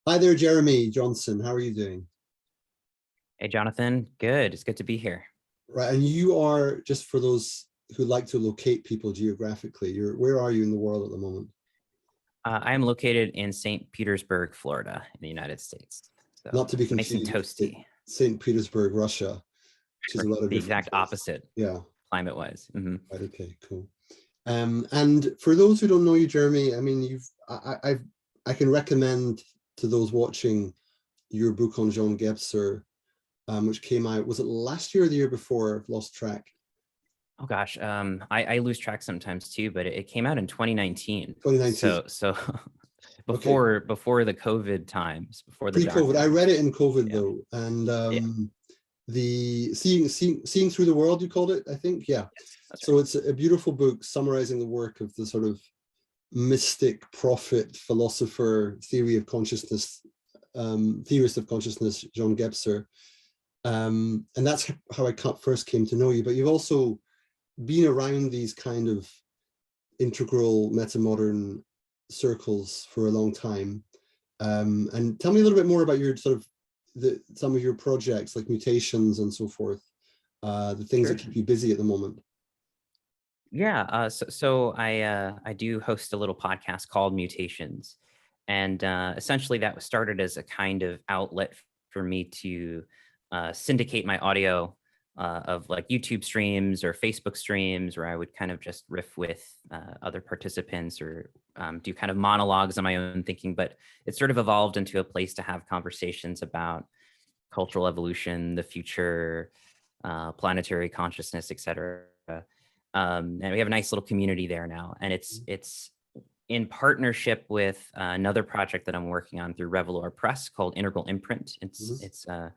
Hi there, Jeremy Johnson. How are you doing? Hey, Jonathan. Good. It's good to be here. Right, and you are, just for those who like to locate people geographically, where are you in the world at the moment? I am located in St. Petersburg, Florida, in the United States. So Not to be nice and confused with toasty. St. Petersburg, Russia, which is a lot of The different exact places. opposite Yeah, climate-wise. right, okay, cool. And for those who don't know you, Jeremy, I mean, I can recommend to those watching your book on Jean Gebser, which came out, was it last year or the year before? I've lost track. Oh gosh, I lose track sometimes too, but it came out in 2019. 2019. So Okay. before the COVID times, before the dark Pre-COVID. I times. read it in COVID Yeah. though, and Yeah. the seeing through the world, you called it, I think. Yeah. Yes, that's So right. it's a beautiful book summarizing the work of the sort of mystic prophet, philosopher, theorist of consciousness, Jean Gebser. And that's how I first came to know you. But you've also been around these kind of integral metamodern circles for a long time. And tell me a little bit more about your sort of some of your projects like mutations and so forth, the things that Sure. keep you busy at the moment. Yeah, so I do host a little podcast called Mutations, and essentially that was started as a kind of outlet for me to syndicate my audio of like YouTube streams or Facebook streams, where I would kind of just riff with other participants or do kind of monologues on my own thinking. But it sort of evolved into a place to have conversations about cultural evolution, the future, planetary consciousness, etc. And we have a nice little community there now, and it's in partnership with another project that I'm working on through Revelor Press called Integral Imprint. Mhm. It's a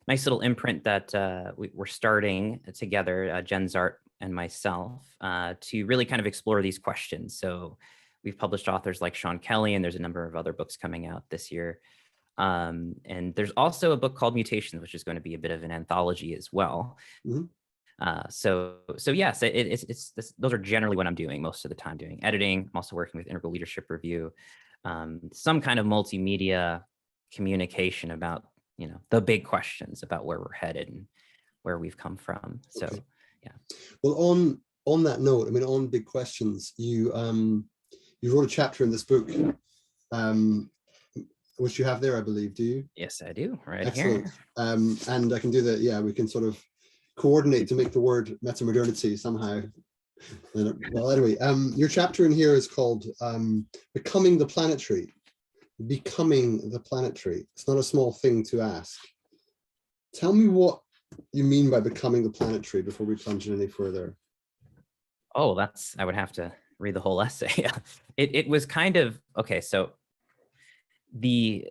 nice little imprint that we're starting together, Jen Zart and myself, to really kind of explore these questions. So we've published authors like Sean Kelly, and there's a number of other books coming out this year. And there's also a book called Mutations, which is going to be a bit of an anthology as well. Mhm. So yes, those are generally what I'm doing most of the time, doing editing. I'm also working with Integral Leadership Review, some kind of multimedia communication about, the big questions about where we're headed and where we've come from. So Okay. yeah. Well, on that note, I mean, on big questions, you wrote a chapter in this book, um, which you have there, I believe. Do you? Yes, I do, right Excellent. here. And I can do that. Yeah, we can sort of coordinate to make the word metamodernity somehow. Well, anyway, your chapter in here is called Becoming the Planetary. Becoming the Planetary. It's not a small thing to ask. Tell me what you mean by becoming the planetary before we plunge in any further. Oh, I would have to read the whole essay. It was kind of, okay, so the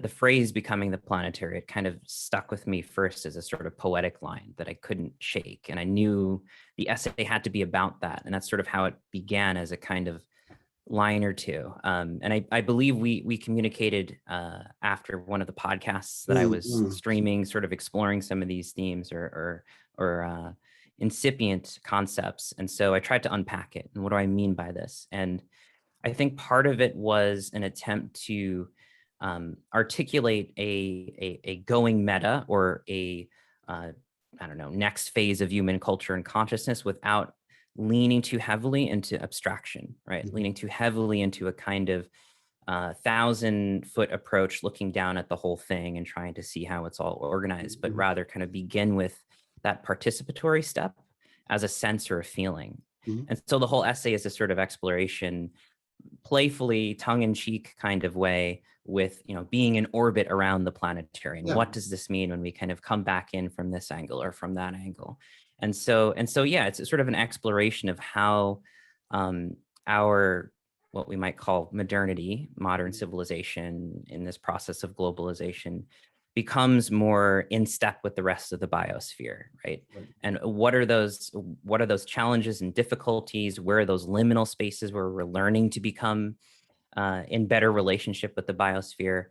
phrase becoming the planetary, it kind of stuck with me first as a sort of poetic line that I couldn't shake. And I knew the essay had to be about that. And that's sort of how it began, as a kind of line or two. And I believe we communicated after one of the podcasts that I was streaming, sort of exploring some of these themes or incipient concepts. And so I tried to unpack it. And what do I mean by this? And I think part of it was an attempt to articulate a going meta, or I don't know, next phase of human culture and consciousness, without leaning too heavily into abstraction, right? Mhm. Leaning too heavily into a kind of 1,000-foot approach, looking down at the whole thing and trying to see how it's all organized, but rather kind of begin with that participatory step as a sense or a feeling. Mhm. And so the whole essay is a sort of exploration, playfully, tongue-in-cheek kind of way, with being in orbit around the planetary, and Yeah. what does this mean when we kind of come back in from this angle or from that angle. And so yeah, it's sort of an exploration of how our, what we might call modernity, modern civilization, in this process of globalization, becomes more in step with the rest of the biosphere, right? Right. And what are those challenges and difficulties? Where are those liminal spaces where we're learning to become in better relationship with the biosphere?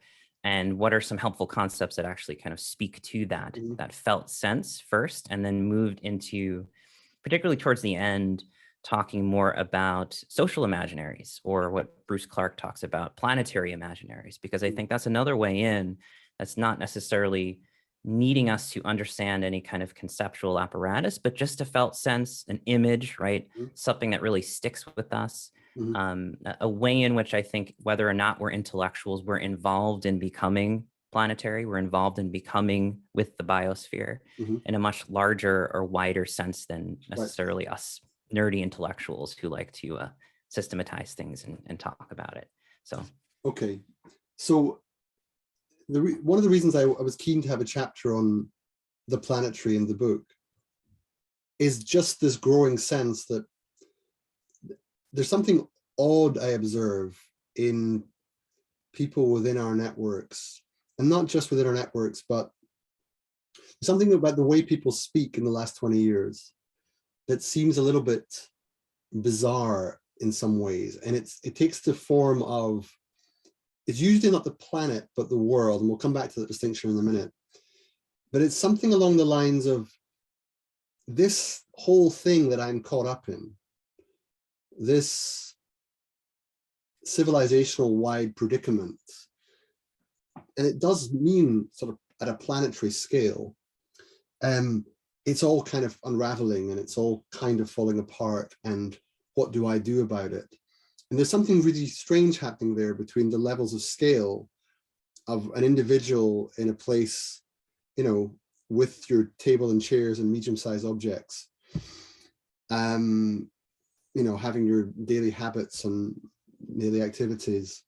And what are some helpful concepts that actually kind of speak to that, Mhm. that felt sense first, and then moved into, particularly towards the end, talking more about social imaginaries, or what Bruce Clark talks about, planetary imaginaries, because I think that's another way in that's not necessarily needing us to understand any kind of conceptual apparatus, but just a felt sense, an image, right? Something that really sticks with us. A way in which I think whether or not we're intellectuals, we're involved in becoming planetary, we're involved in becoming with the biosphere in a much larger or wider sense than necessarily us nerdy intellectuals who like to systematize things and talk about it. So okay, so one of the reasons I was keen to have a chapter on the planetary in the book is just this growing sense that there's something odd I observe in people within our networks, and not just within our networks, but something about the way people speak in the last 20 years that seems a little bit bizarre in some ways. And it takes the form of, it's usually not the planet, but the world. And we'll come back to that distinction in a minute. But it's something along the lines of this whole thing that I'm caught up in, this civilizational wide predicament. And it does mean sort of at a planetary scale, it's all kind of unraveling and it's all kind of falling apart. And what do I do about it? And there's something really strange happening there between the levels of scale of an individual in a place, you know, with your table and chairs and medium-sized objects, you know, having your daily habits and daily activities,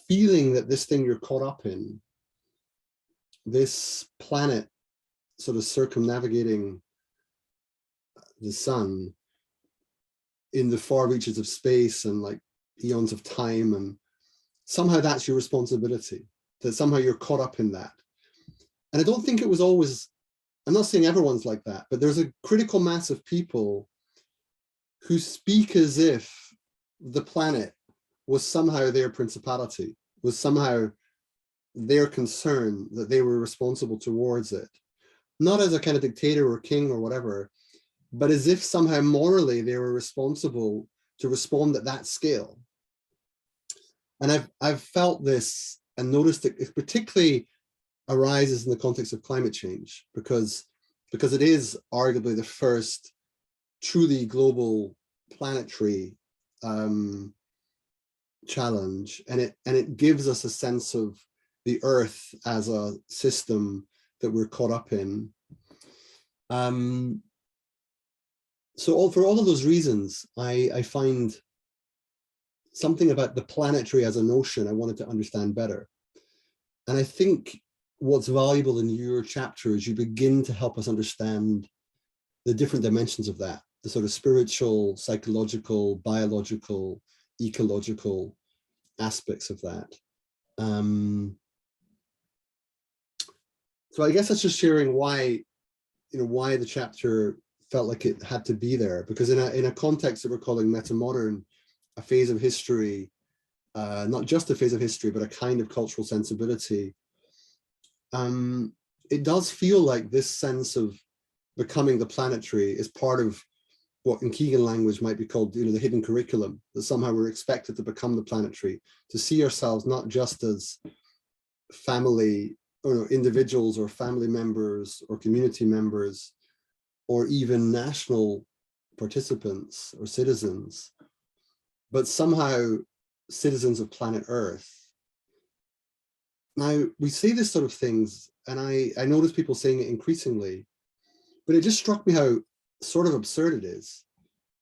feeling that this thing you're caught up in, this planet sort of circumnavigating the sun in the far reaches of space and like eons of time, and somehow that's your responsibility, that somehow you're caught up in that. And I don't think it was always, I'm not saying everyone's like that, but there's a critical mass of people who speak as if the planet was somehow their principality, was somehow their concern, that they were responsible towards it. Not as a kind of dictator or king or whatever, but as if somehow morally they were responsible to respond at that scale. And I've felt this and noticed that it particularly arises in the context of climate change, because it is arguably the first truly global planetary challenge, and it gives us a sense of the Earth as a system that we're caught up in. So for all of those reasons, I find something about the planetary as a notion I wanted to understand better. And I think what's valuable in your chapter is you begin to help us understand the different dimensions of that, the sort of spiritual, psychological, biological, ecological aspects of that. So I guess that's just sharing why, you know, why the chapter felt like it had to be there, because in a context that we're calling metamodern, a phase of history, not just a phase of history, but a kind of cultural sensibility, it does feel like this sense of becoming the planetary is part of what in Keegan language might be called, you know, the hidden curriculum, that somehow we're expected to become the planetary, to see ourselves not just as family or individuals or family members or community members, or even national participants or citizens, but somehow citizens of planet Earth. Now, we say this sort of things, and I notice people saying it increasingly, but it just struck me how sort of absurd it is,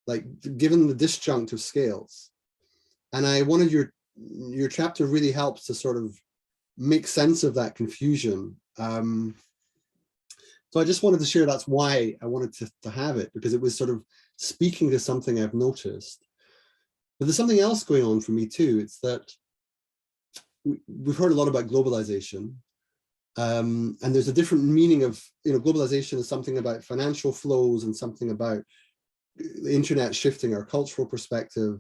like given the disjunct of scales. And I wanted your chapter really helps to sort of make sense of that confusion. So I just wanted to share that's why I wanted to have it, because it was sort of speaking to something I've noticed. But there's something else going on for me too. It's that we've heard a lot about globalization, and there's a different meaning of, you know, globalization is something about financial flows and something about the internet shifting our cultural perspective.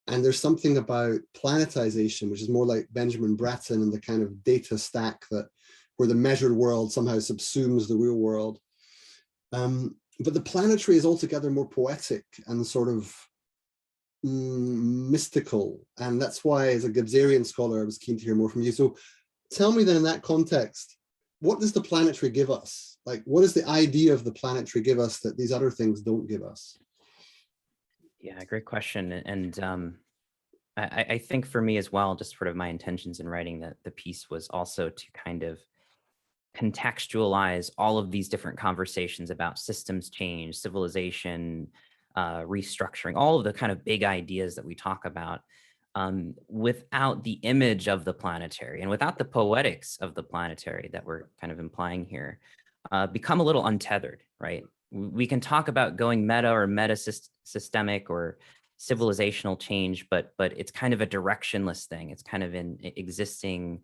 And there's something about planetization, which is more like Benjamin Bratton and the kind of data stack that where the measured world somehow subsumes the real world. but the planetary is altogether more poetic and sort of mystical. And that's why, as a Gibbserian scholar, I was keen to hear more from you. So tell me then, in that context, what does the planetary give us? Like, what does the idea of the planetary give us that these other things don't give us? Yeah, great question. And I think for me as well, just sort of my intentions in writing the piece was also to kind of contextualize all of these different conversations about systems change, civilization, restructuring, all of the kind of big ideas that we talk about, without the image of the planetary and without the poetics of the planetary that we're kind of implying here, become a little untethered, right? We can talk about going meta or meta-systemic or civilizational change, but it's kind of a directionless thing. It's kind of existing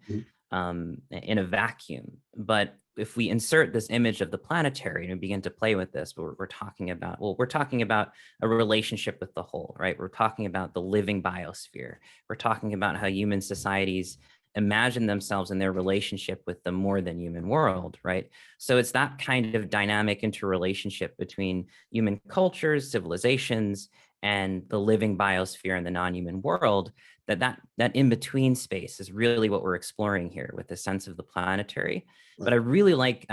in a vacuum. But if we insert this image of the planetary and we begin to play with this, we're talking about, well, we're talking about a relationship with the whole, right? We're talking about the living biosphere. We're talking about how human societies imagine themselves in their relationship with the more than human world, right? So it's that kind of dynamic interrelationship between human cultures, civilizations, and the living biosphere and the non-human world, that in-between space is really what we're exploring here with the sense of the planetary. Right. But I really like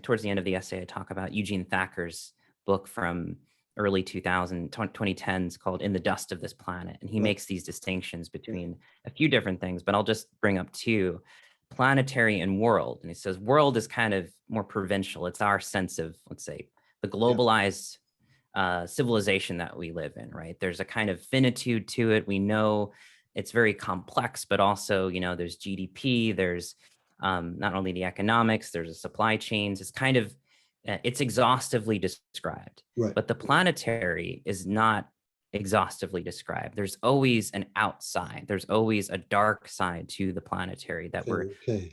towards the end of the essay, I talk about Eugene Thacker's book from early 2010s called In the Dust of This Planet. And he makes these distinctions between a few different things, but I'll just bring up two: planetary and world. And he says world is kind of more provincial. It's our sense of, let's say, the globalized civilization that we live in, right? There's a kind of finitude to it. We know it's very complex, but also, there's GDP, there's not only the economics, there's the supply chains. It's kind of, it's exhaustively described, right. But the planetary is not exhaustively described. There's always an outside. There's always a dark side to the planetary that we're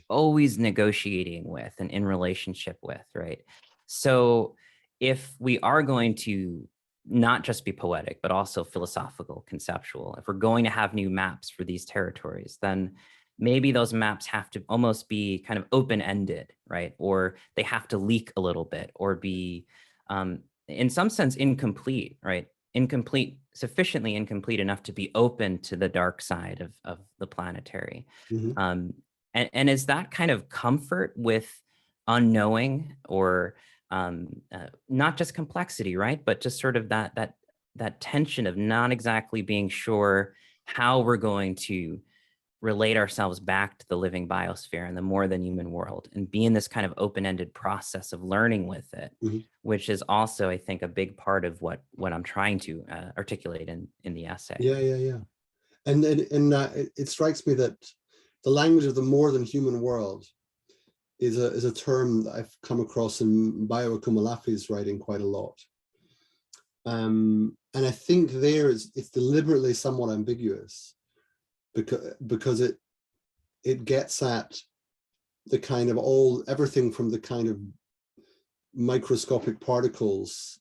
always negotiating with and in relationship with, right? So if we are going to not just be poetic, but also philosophical, conceptual, if we're going to have new maps for these territories, then maybe those maps have to almost be kind of open-ended, right? Or they have to leak a little bit, or be, in some sense, incomplete, right? Sufficiently incomplete enough to be open to the dark side of the planetary. And is that kind of comfort with unknowing, or not just complexity, right? But just sort of that tension of not exactly being sure how we're going to relate ourselves back to the living biosphere and the more than human world, and be in this kind of open-ended process of learning with it, which is also, I think, a big part of what I'm trying to articulate in the essay. Yeah. And it strikes me that the language of the more than human world is a term that I've come across in Bioregionalism's writing quite a lot. And I think it's deliberately somewhat ambiguous, because it gets at the kind of everything from the kind of microscopic particles,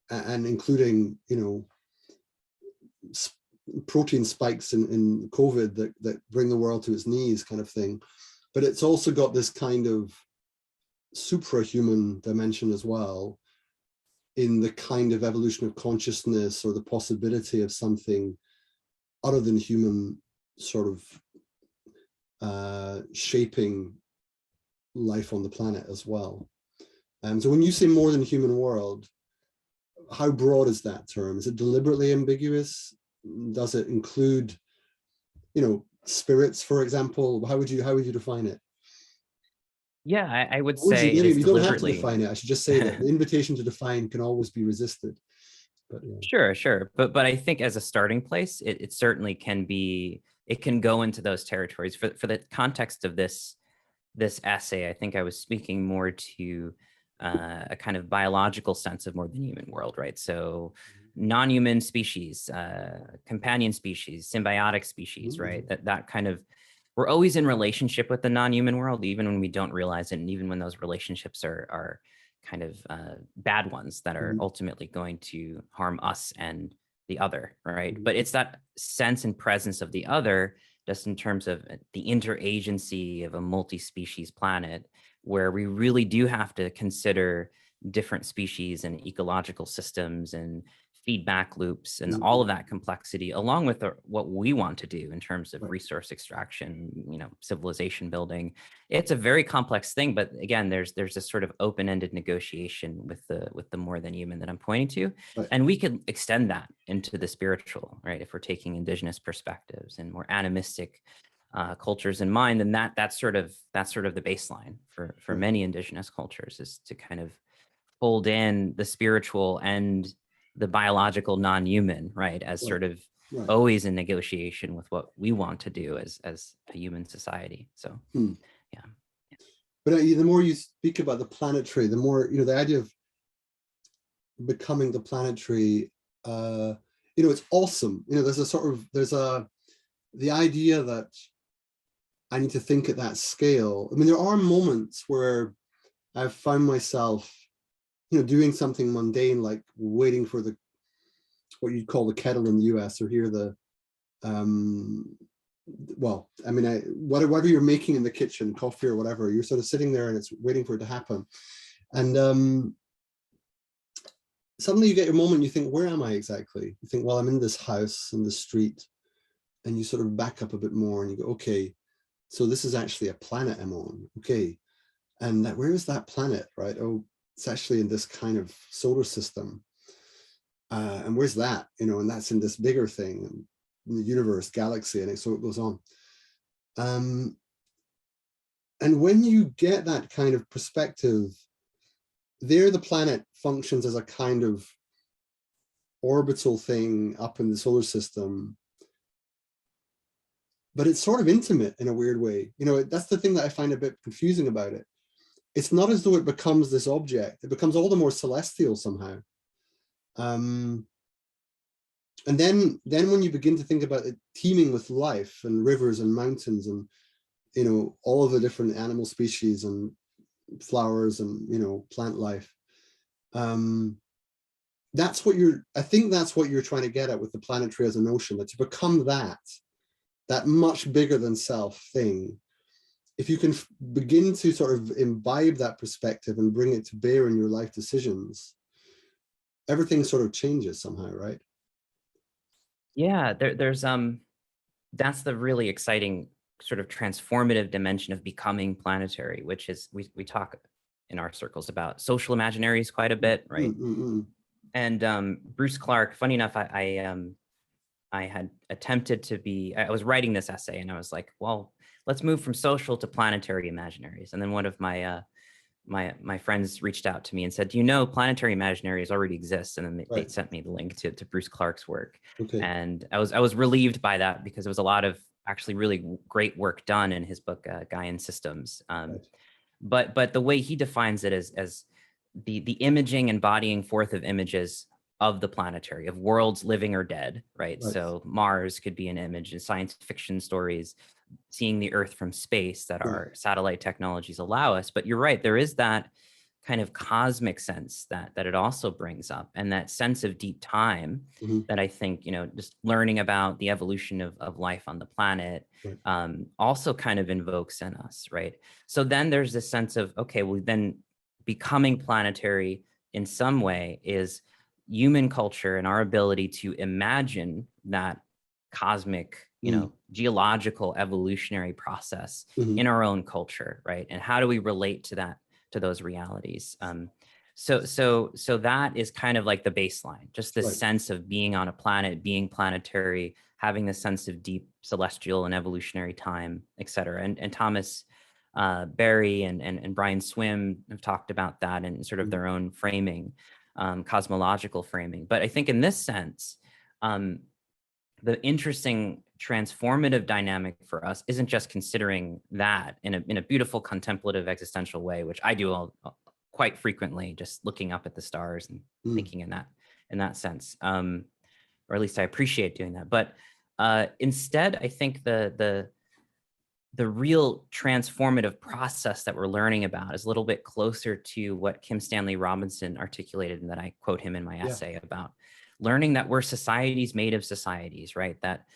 and including, protein spikes in COVID that bring the world to its knees, kind of thing. But it's also got this kind of suprahuman dimension as well, in the kind of evolution of consciousness, or the possibility of something other than human sort of shaping life on the planet as well. So when you say more than human world, how broad is that term? Is it deliberately ambiguous? Does it include, spirits, for example? How would you define it? Yeah, I would say you don't have to define it. I should just say that the invitation to define can always be resisted. But yeah. Sure. But I think as a starting place, it certainly can be. It can go into those territories. For the context of this essay, I think I was speaking more to a kind of biological sense of more than human world, right? So non-human species, companion species, symbiotic species, right? That kind of, we're always in relationship with the non-human world, even when we don't realize it, and even when those relationships are kind of bad ones that are ultimately going to harm us and the other, right? But it's that sense and presence of the other, just in terms of the interagency of a multi-species planet, where we really do have to consider different species and ecological systems and feedback loops and Mm, all of that complexity, along with what we want to do in terms of right. resource extraction, civilization building. It's a very complex thing, but again, there's this sort of open-ended negotiation with the more than human that I'm pointing to, Right. and we could extend that into the spiritual, right? If we're taking indigenous perspectives and more animistic cultures in mind, then that's sort of the baseline for Right. many indigenous cultures, is to kind of fold in the spiritual and the biological non-human, right, as sort of Right. always in negotiation with what we want to do as a human society. So yeah. But the more you speak about the planetary, the more, the idea of becoming the planetary, it's awesome. The idea that I need to think at that scale. I mean, there are moments where I've found myself, doing something mundane, like waiting for what you'd call the kettle in the US, or here whatever you're making in the kitchen, coffee or whatever, you're sort of sitting there and it's waiting for it to happen. And suddenly you get your moment, you think, where am I exactly? You think, well, I'm in this house in the street, and you sort of back up a bit more and you go, okay, so this is actually a planet I'm on. Okay. And where is that planet, right? Oh, it's actually in this kind of solar system. And where's that? And that's in this bigger thing, in the universe, galaxy, and so it goes on. And when you get that kind of perspective, there the planet functions as a kind of orbital thing up in the solar system, but it's sort of intimate in a weird way. That's the thing that I find a bit confusing about it. It's not as though it becomes this object. It becomes all the more celestial somehow. And then when you begin to think about it teeming with life and rivers and mountains and, all of the different animal species and flowers and, plant life, that's what I think that's what you're trying to get at with the planetary as a notion, that to become that much bigger than self thing, if you can begin to sort of imbibe that perspective and bring it to bear in your life decisions, everything sort of changes somehow, right? Yeah, there's that's the really exciting sort of transformative dimension of becoming planetary, which is we talk in our circles about social imaginaries quite a bit, right? And Bruce Clark, funny enough, I had attempted to I was writing this essay and I was like, well, let's move from social to planetary imaginaries. And then one of my my friends reached out to me and said, do you know planetary imaginaries already exist? And then they sent me the link to Bruce Clark's work. Okay. And I was relieved by that, because there was a lot of actually really great work done in his book, Gaian Systems. But the way he defines it as the imaging and bodying forth of images of the planetary, of worlds living or dead, right? So Mars could be an image in science fiction stories, seeing the Earth from space that our satellite technologies allow us. But you're right, there is that kind of cosmic sense that it also brings up, and that sense of deep time that I think, just learning about the evolution of life on the planet also kind of invokes in us, right? So then there's this sense of, okay, well, then becoming planetary in some way is human culture and our ability to imagine that cosmic, geological evolutionary process in our own culture, right? And how do we relate to those realities? So that is kind of like the baseline, just this sense of being on a planet, being planetary, having the sense of deep celestial and evolutionary time, et cetera. And Thomas Berry and Brian Swim have talked about that in sort of their own framing, cosmological framing. But I think in this sense, the interesting transformative dynamic for us isn't just considering that in a beautiful contemplative existential way, which I do all quite frequently, just looking up at the stars and thinking in that sense, or at least I appreciate doing that. But instead, I think the real transformative process that we're learning about is a little bit closer to what Kim Stanley Robinson articulated, and that I quote him in my essay about learning that we're societies made of societies, right? That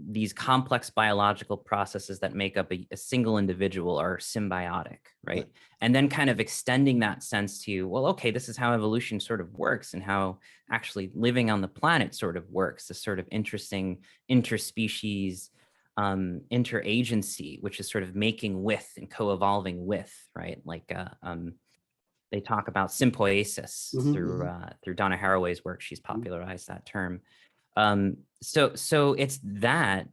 these complex biological processes that make up a single individual are symbiotic, right? And then kind of extending that sense to, well, okay, this is how evolution sort of works and how actually living on the planet sort of works, this sort of interesting interspecies interagency, which is sort of making with and co-evolving with, right? Like they talk about symbiosis through Donna Haraway's work. She's popularized that term. So it's that,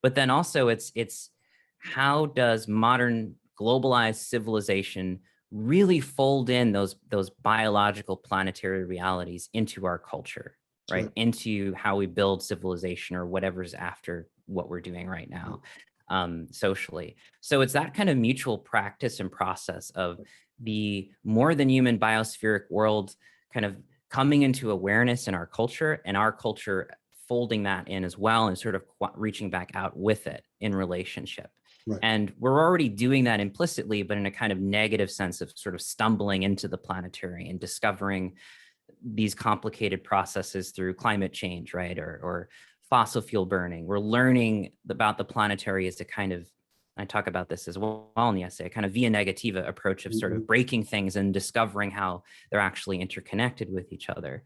but then also it's how does modern globalized civilization really fold in those biological planetary realities into our culture, right? Into how we build civilization or whatever's after what we're doing right now, socially. So it's that kind of mutual practice and process of the more than human biospheric world kind of coming into awareness in our culture, and our culture folding that in as well and sort of reaching back out with it in relationship. And we're already doing that implicitly, but in a kind of negative sense of sort of stumbling into the planetary and discovering these complicated processes through climate change, right? Or fossil fuel burning. We're learning about the planetary as a kind of, I talk about this as well in the essay, a kind of via negativa approach of sort of breaking things and discovering how they're actually interconnected with each other.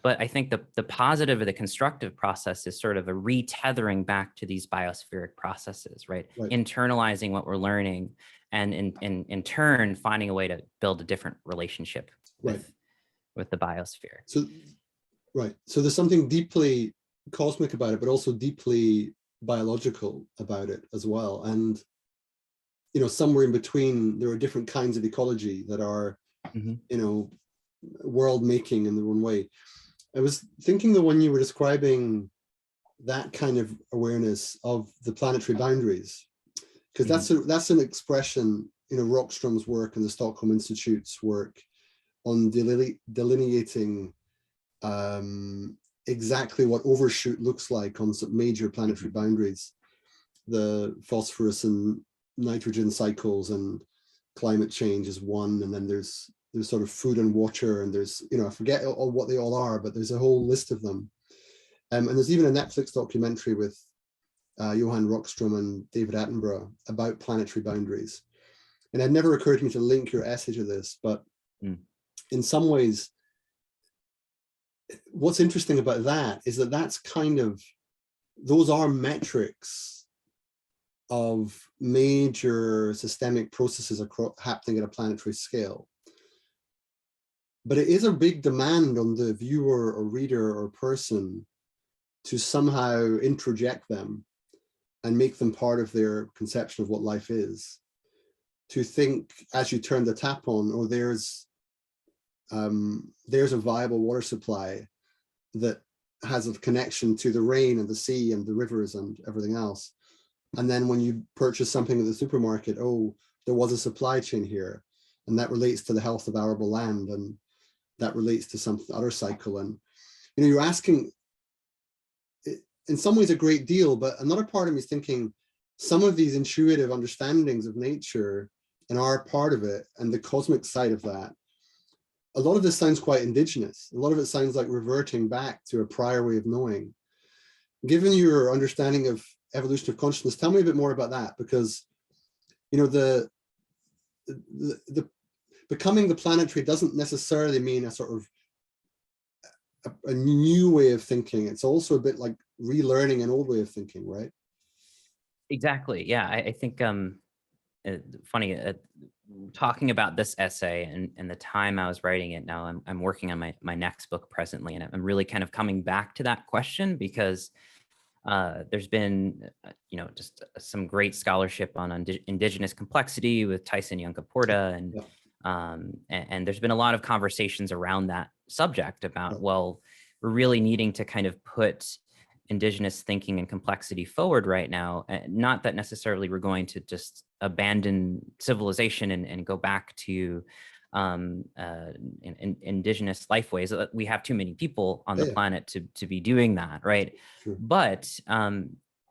But I think the positive or the constructive process is sort of a retethering back to these biospheric processes, right? Internalizing what we're learning and in turn, finding a way to build a different relationship with the biosphere. So there's something deeply cosmic about it, but also deeply biological about it as well. And you know, somewhere in between, there are different kinds of ecology that are, you know, world making in their own way. I was thinking that when you were describing that kind of awareness of the planetary boundaries, because that's an expression, you know, Rockstrom's work and the Stockholm Institute's work on delineating exactly what overshoot looks like on some major planetary boundaries, the phosphorus and nitrogen cycles and climate change is one, and then there's sort of food and water, and there's, you know, I forget all what they all are, but there's a whole list of them. And there's even a Netflix documentary with Johan Rockstrom and David Attenborough about planetary boundaries. And it never occurred to me to link your essay to this, but in some ways, what's interesting about that is that that's kind of, those are metrics of major systemic processes happening at a planetary scale. But it is a big demand on the viewer or reader or person to somehow introject them and make them part of their conception of what life is. To think as you turn the tap on, oh, there's a viable water supply that has a connection to the rain and the sea and the rivers and everything else. And then when you purchase something at the supermarket, oh, there was a supply chain here, and that relates to the health of arable land, and that relates to some other cycle. And you know, you're asking, in some ways, a great deal, but another part of me is thinking some of these intuitive understandings of nature and our part of it, and the cosmic side of that, a lot of this sounds quite indigenous. A lot of it sounds like reverting back to a prior way of knowing. Given your understanding of evolution of consciousness, tell me a bit more about that, because you know, the becoming the planetary doesn't necessarily mean a sort of a new way of thinking. It's also a bit like relearning an old way of thinking, right? Exactly. Yeah, I think funny talking about this essay and the time I was writing it. Now I'm working on my next book presently, and I'm really kind of coming back to that question because there's been, you know, just some great scholarship on indigenous complexity with Tyson Yunkaporta, and there's been a lot of conversations around that subject about, well, we're really needing to kind of put indigenous thinking and complexity forward right now. Not that necessarily we're going to just abandon civilization and go back to indigenous life ways. We have too many people on the planet to be doing that, right? But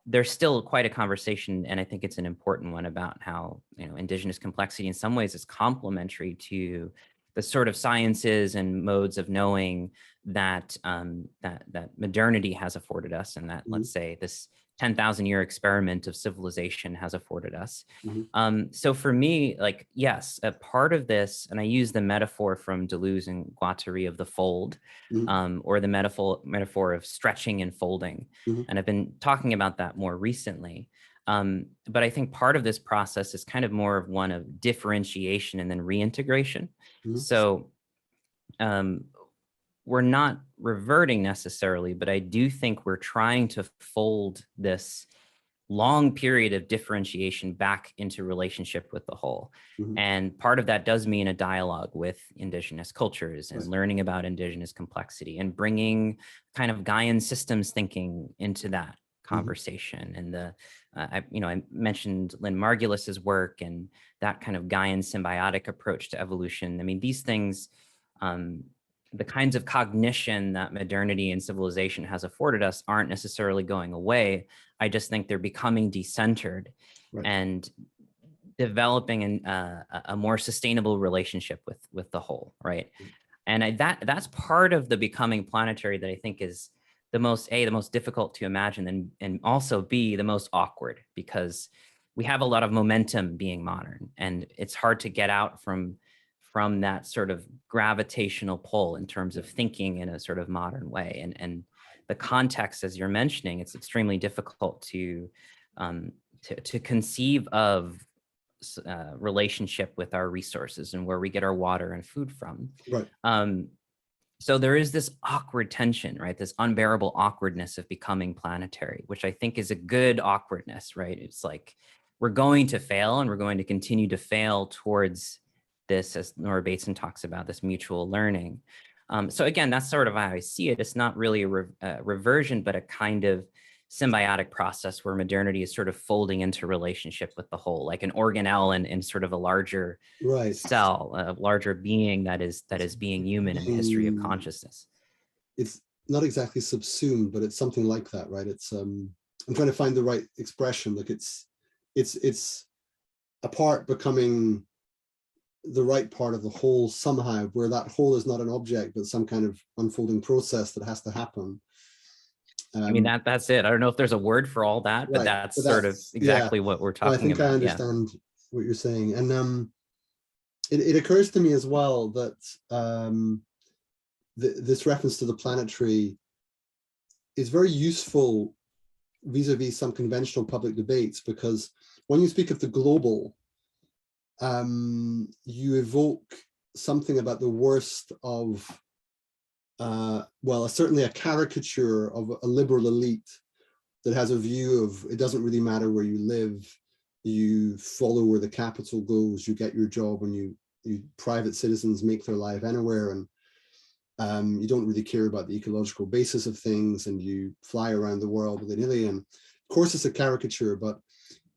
there's still quite a conversation, and I think it's an important one, about how, you know, indigenous complexity in some ways is complementary to the sort of sciences and modes of knowing that that modernity has afforded us, and that, let's say, this 10,000-year experiment of civilization has afforded us. So for me, like, yes, a part of this, and I use the metaphor from Deleuze and Guattari of the fold, or the metaphor of stretching and folding. And I've been talking about that more recently. But I think part of this process is kind of more of one of differentiation and then reintegration. So we're not reverting necessarily, but I do think we're trying to fold this long period of differentiation back into relationship with the whole. And part of that does mean a dialogue with Indigenous cultures and learning about Indigenous complexity and bringing kind of Gaian systems thinking into that conversation. And the, I mentioned Lynn Margulis's work and that kind of Gaian symbiotic approach to evolution. I mean, these things, the kinds of cognition that modernity and civilization has afforded us aren't necessarily going away. I just think they're becoming decentered and developing a more sustainable relationship with the whole, right? And that's part of the becoming planetary that I think is the most difficult to imagine, and also B, the most awkward, because we have a lot of momentum being modern, and it's hard to get out from that sort of gravitational pull in terms of thinking in a sort of modern way. And the context, as you're mentioning, it's extremely difficult to conceive of relationship with our resources and where we get our water and food from. So there is this awkward tension, right? This unbearable awkwardness of becoming planetary, which I think is a good awkwardness, right? It's like, we're going to fail, and we're going to continue to fail towards this, as Nora Bateson talks about, this mutual learning. So again, that's sort of how I see it. It's not really a reversion, but a kind of symbiotic process where modernity is sort of folding into relationship with the whole, like an organelle in sort of a larger cell, a larger being that is being human in the history of consciousness. It's not exactly subsumed, but it's something like that, right? It's I'm trying to find the right expression. Like it's a part becoming the right part of the whole somehow, where that whole is not an object, but some kind of unfolding process that has to happen. I mean, that's it. I don't know if there's a word for all that, but that's sort of exactly what we're talking about. I think I understand what you're saying. And it occurs to me as well that this reference to the planetary is very useful vis-a-vis some conventional public debates, because when you speak of the global, you evoke something about the worst of, well, certainly a caricature of a liberal elite that has a view of, it doesn't really matter where you live, you follow where the capital goes, you get your job, and you private citizens make their life anywhere, and you don't really care about the ecological basis of things, and you fly around the world with an alien. Of course, it's a caricature, but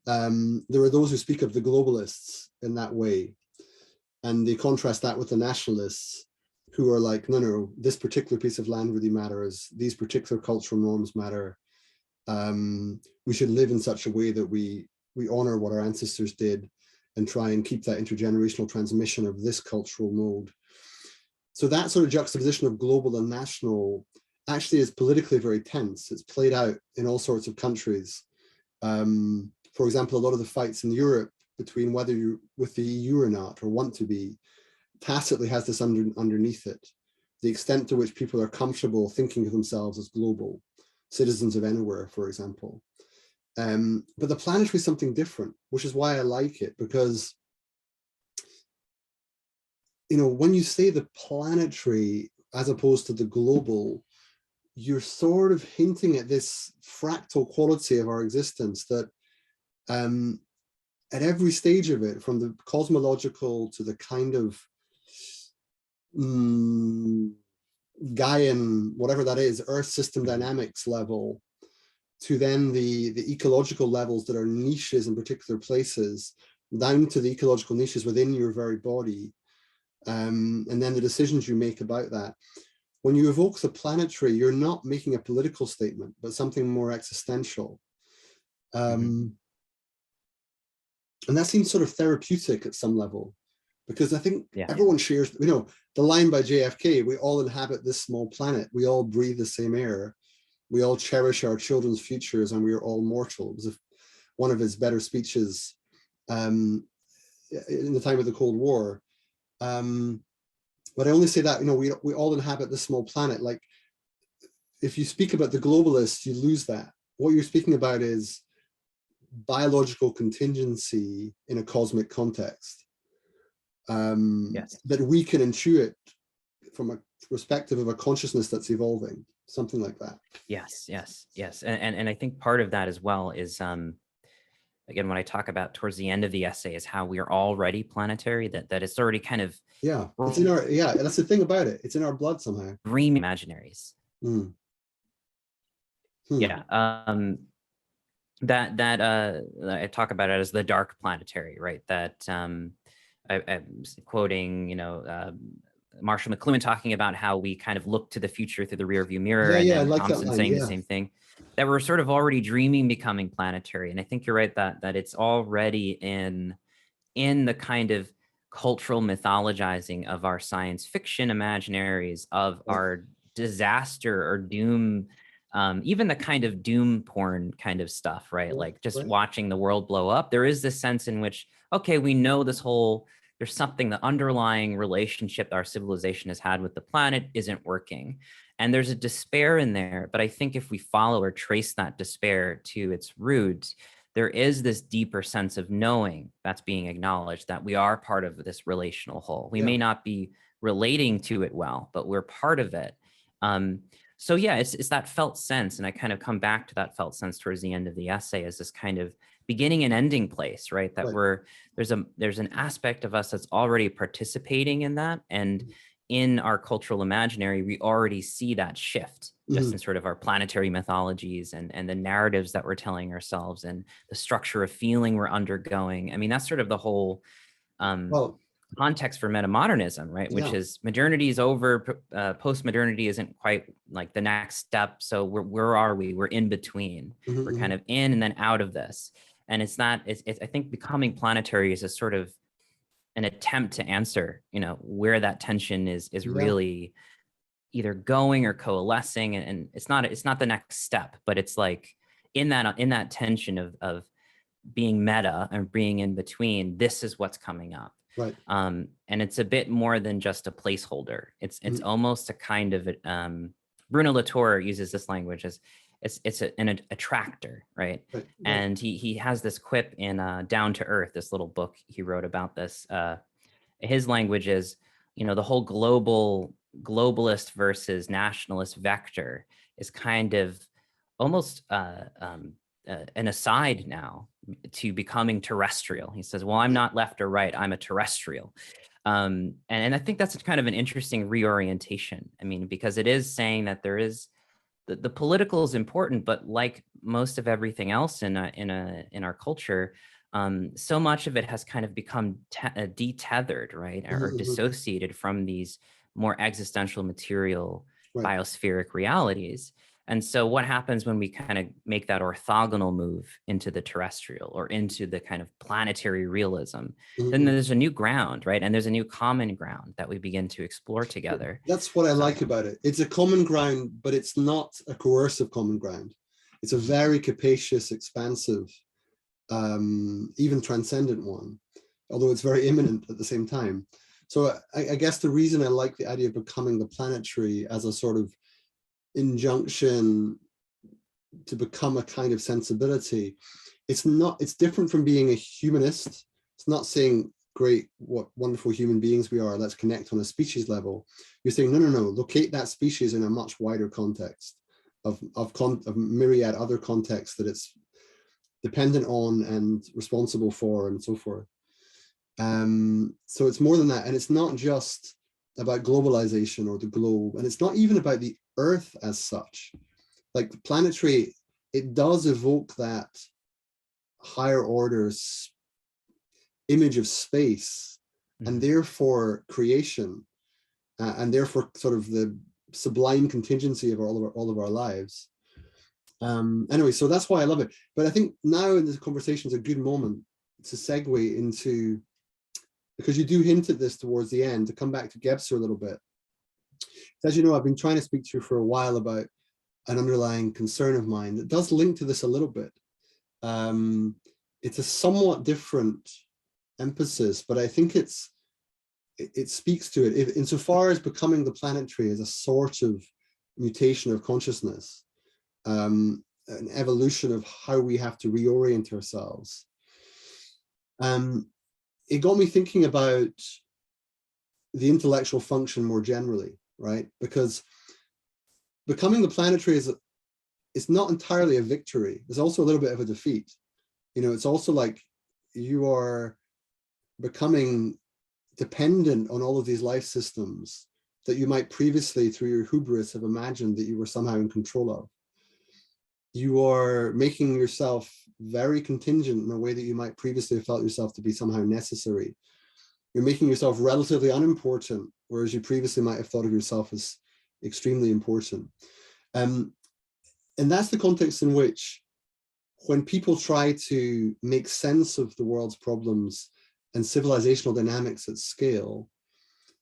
there are those who speak of the globalists in that way, and they contrast that with the nationalists, who are like, no, this particular piece of land really matters, these particular cultural norms matter, we should live in such a way that we honor what our ancestors did and try and keep that intergenerational transmission of this cultural mode. So that sort of juxtaposition of global and national actually is politically very tense. It's played out in all sorts of countries. For example, a lot of the fights in Europe between whether you're with the EU or not, or want to be, tacitly has this underneath it. The extent to which people are comfortable thinking of themselves as global, citizens of anywhere, for example. But the planetary is something different, which is why I like it, because, you know, when you say the planetary as opposed to the global, you're sort of hinting at this fractal quality of our existence that at every stage of it, from the cosmological to the kind of Gaian, whatever that is, Earth system dynamics level, to then the ecological levels that are niches in particular places, down to the ecological niches within your very body, and then the decisions you make about that. When you evoke the planetary, you're not making a political statement, but something more existential. And that seems sort of therapeutic at some level, because I think Yeah. everyone shares, you know, the line by JFK, we all inhabit this small planet, we all breathe the same air, we all cherish our children's futures, and we are all mortal. It was one of his better speeches in the time of the Cold War. But I only say that, you know, we all inhabit this small planet. Like, if you speak about the globalists, you lose that. What you're speaking about is biological contingency in a cosmic context. Yes. That we can intuit from a perspective of a consciousness that's evolving, something like that. Yes, yes, yes. And I think part of that as well is, again, when I talk about towards the end of the essay, is how we are already planetary, that it's already kind of, yeah, it's in our, yeah, that's the thing about it, it's in our blood somehow. dream imaginaries. Yeah. That I talk about it as the dark planetary, right? That I'm quoting, you know, Marshall McLuhan talking about how we kind of look to the future through the rearview mirror, and I then like that Thompson line, saying the same thing, that we're sort of already dreaming becoming planetary. And I think you're right that it's already in the kind of cultural mythologizing of our science fiction imaginaries, of our disaster or doom, even the kind of doom porn kind of stuff, right? Like just watching the world blow up. There is this sense in which, okay, we know this whole, there's something, the underlying relationship our civilization has had with the planet isn't working. And there's a despair in there. But I think if we follow or trace that despair to its roots, there is this deeper sense of knowing that's being acknowledged, that we are part of this relational whole. We may not be relating to it well, but we're part of it. So yeah, it's that felt sense. And I kind of come back to that felt sense towards the end of the essay as this kind of beginning and ending place, right? That there's an aspect of us that's already participating in that. And in our cultural imaginary, we already see that shift just in sort of our planetary mythologies and the narratives that we're telling ourselves and the structure of feeling we're undergoing. I mean, that's sort of the whole context for metamodernism, right? Which is modernity is over, post-modernity isn't quite like the next step. So where are we? We're in between. We're kind of in and then out of this. And it's not, I think becoming planetary is a sort of an attempt to answer, you know, where that tension is really either going or coalescing, and it's not the next step, but it's like in that tension of being meta and being in between, this is what's coming up. Right. And it's a bit more than just a placeholder. It's almost a kind of Bruno Latour uses this language as it's an attractor, right? And he has this quip in Down to Earth, this little book he wrote about this. His language is, you know, the whole globalist versus nationalist vector is kind of almost an aside now to becoming terrestrial. He says, well, I'm not left or right, I'm a terrestrial. And I think that's kind of an interesting reorientation. I mean, because it is saying that there is, the political is important, but like most of everything else in our culture, so much of it has kind of become detethered, right, or dissociated from these more existential, material, biospheric realities. And so what happens when we kind of make that orthogonal move into the terrestrial or into the kind of planetary realism, then there's a new ground, right? And there's a new common ground that we begin to explore together. That's what I like about it. It's a common ground, but it's not a coercive common ground. It's a very capacious, expansive, even transcendent one, although it's very imminent at the same time. So I guess the reason I like the idea of becoming the planetary as a sort of injunction to become a kind of sensibility, it's different from being a humanist. It's not saying, great, what wonderful human beings we are, let's connect on a species level. You're saying, no, locate that species in a much wider context of myriad other contexts that it's dependent on and responsible for and so forth. So it's more than that. And it's not just about globalization or the globe, and it's not even about the Earth as such. Like the planetary, it does evoke that higher orders image of space and therefore creation, and therefore sort of the sublime contingency of all of our lives. Anyway, so that's why I love it. But I think now in this conversation is a good moment to segue into because you do hint at this towards the end, to come back to Gebser a little bit. As you know, I've been trying to speak to you for a while about an underlying concern of mine that does link to this a little bit. It's a somewhat different emphasis, but I think it speaks to it. Insofar as Becoming the Planetary is a sort of mutation of consciousness, an evolution of how we have to reorient ourselves. It got me thinking about the intellectual function more generally, right? Because Becoming the Planetary it's not entirely a victory. There's also a little bit of a defeat. You know, it's also like you are becoming dependent on all of these life systems that you might previously, through your hubris, have imagined that you were somehow in control of. You are making yourself very contingent in a way that you might previously have felt yourself to be somehow necessary. You're making yourself relatively unimportant, whereas you previously might have thought of yourself as extremely important. And that's the context in which, when people try to make sense of the world's problems and civilizational dynamics at scale,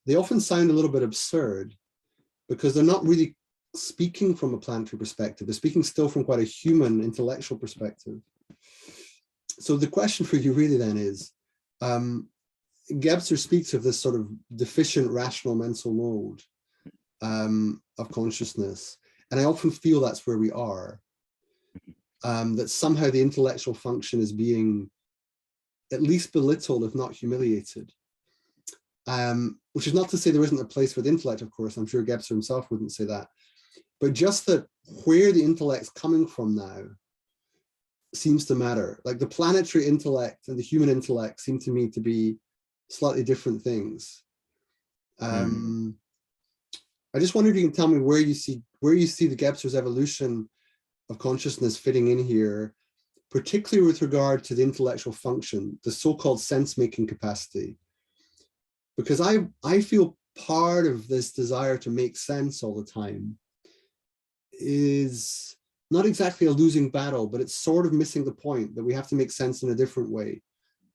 they often sound a little bit absurd, because they're not really speaking from a planetary perspective. They're speaking still from quite a human, intellectual perspective. So the question for you really then is, Gebser speaks of this sort of deficient rational mental mode of consciousness. And I often feel that's where we are, that somehow the intellectual function is being at least belittled, if not humiliated. Which is not to say there isn't a place for the intellect, of course. I'm sure Gebser himself wouldn't say that. But just that where the intellect's coming from now seems to matter. Like the planetary intellect and the human intellect seem to me to be slightly different things. I just wondered if you can tell me where you see the Gebser's evolution of consciousness fitting in here, particularly with regard to the intellectual function, the so-called sense-making capacity. Because I feel part of this desire to make sense all the time is not exactly a losing battle, but it's sort of missing the point that we have to make sense in a different way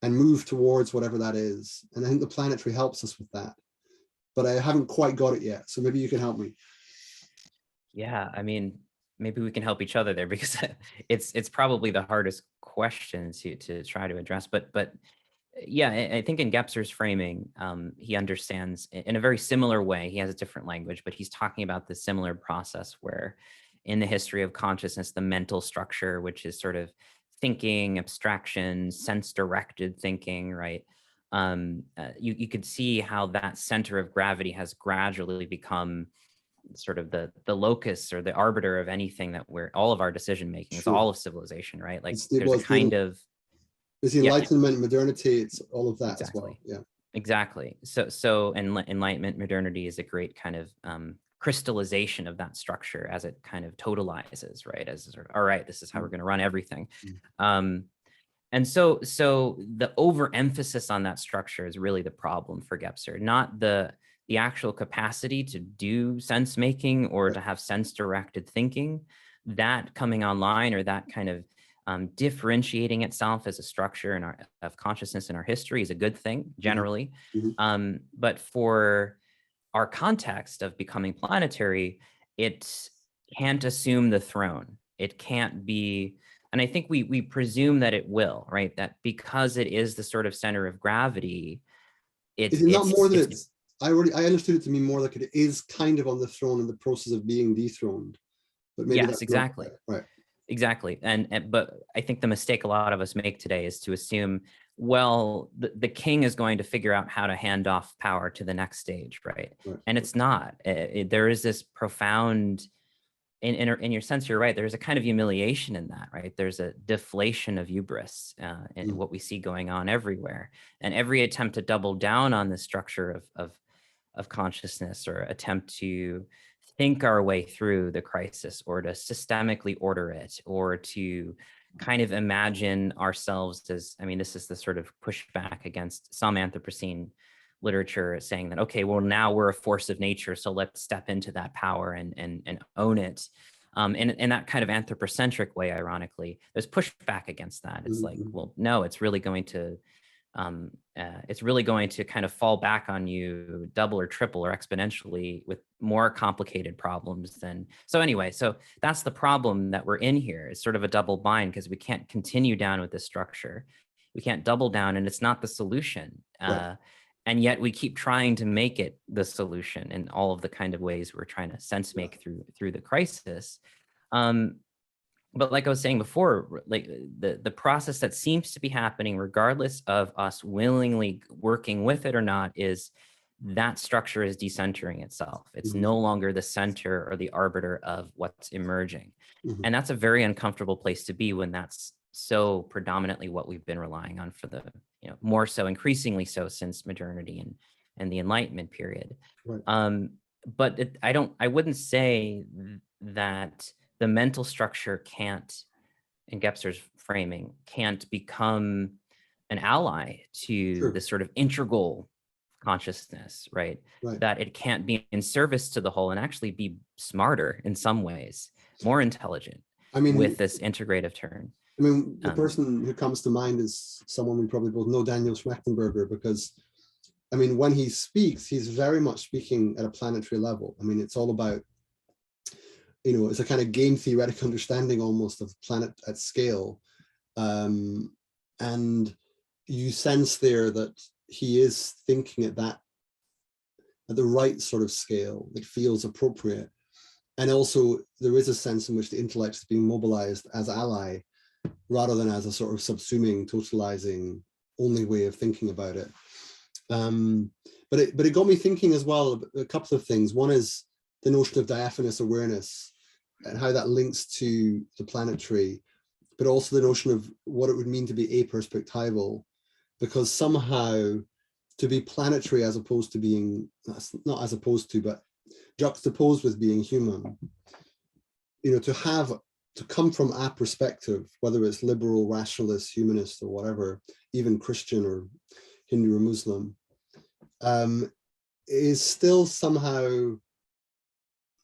and move towards whatever that is. And I think the planetary helps us with that, but I haven't quite got it yet. So maybe you can help me. Yeah, I mean, maybe we can help each other there, because it's probably the hardest question to try to address. But yeah, I think in Gebser's framing, he understands in a very similar way. He has a different language, but he's talking about this similar process where in the history of consciousness, the mental structure, which is sort of thinking, abstraction, sense-directed thinking, right? You could see how that center of gravity has gradually become sort of the locus or the arbiter of anything that all of our decision making. It's all of civilization, right? Like there's a kind of there's the Enlightenment, modernity, it's all of that exactly. as well. Yeah, exactly. So Enlightenment, modernity is a great kind of crystallization of that structure as it kind of totalizes, right? As sort of, all right, this is how we're going to run everything. And so the overemphasis on that structure is really the problem for Gebser, not the actual capacity to do sense making or to have sense directed thinking. That coming online, or that kind of differentiating itself as a structure of consciousness in our history, is a good thing generally. But for our context of becoming planetary, it can't assume the throne. It can't be, and I think we presume that it will, right? That because it is the sort of center of gravity, is it not more than it's I understood it to mean more like it is kind of on the throne in the process of being dethroned. But maybe yes, exactly. Right. Exactly. But I think the mistake a lot of us make today is to assume, well, the king is going to figure out how to hand off power to the next stage, right? And it's not. There is this profound, in your sense, you're right, there's a kind of humiliation in that, right? There's a deflation of hubris in what we see going on everywhere. And every attempt to double down on the structure of consciousness, or attempt to think our way through the crisis, or to systemically order it, or to kind of imagine ourselves as, I mean, this is the sort of pushback against some Anthropocene literature saying that, okay, well, now we're a force of nature, so let's step into that power and own it. In that kind of anthropocentric way, ironically, there's pushback against that. It's like, well, no, it's really going to it's really going to kind of fall back on you double or triple or exponentially with more complicated problems than. So anyway, so that's the problem that we're in here. It's sort of a double bind because we can't continue down with this structure. We can't double down, and it's not the solution. Right. And yet we keep trying to make it the solution in all of the kind of ways we're trying to sense make through the crisis. But like I was saying before, like the process that seems to be happening, regardless of us willingly working with it or not, is that structure is decentering itself. It's no longer the center or the arbiter of what's emerging. And that's a very uncomfortable place to be when that's so predominantly what we've been relying on for the, more so, increasingly so since modernity and the Enlightenment period. Right. But I wouldn't say that the mental structure can't, in Gebser's framing, can't become an ally to this sort of integral consciousness, right? That it can't be in service to the whole and actually be smarter in some ways, more intelligent, with this integrative turn. I mean, the person who comes to mind is someone we probably both know, Daniel Schmachtenberger, because, I mean, when he speaks, he's very much speaking at a planetary level. I mean, it's all about, it's a kind of game theoretic understanding almost of planet at scale. And you sense there that he is thinking at the right sort of scale that feels appropriate. And also there is a sense in which the intellect is being mobilized as ally rather than as a sort of subsuming, totalizing only way of thinking about it. But it got me thinking as well about a couple of things. One is the notion of diaphanous awareness and how that links to the planetary, but also the notion of what it would mean to be aperspectival, because somehow to be planetary as opposed to being, not as opposed to, but juxtaposed with being human, to come from a perspective, whether it's liberal, rationalist, humanist, or whatever, even Christian or Hindu or Muslim, is still somehow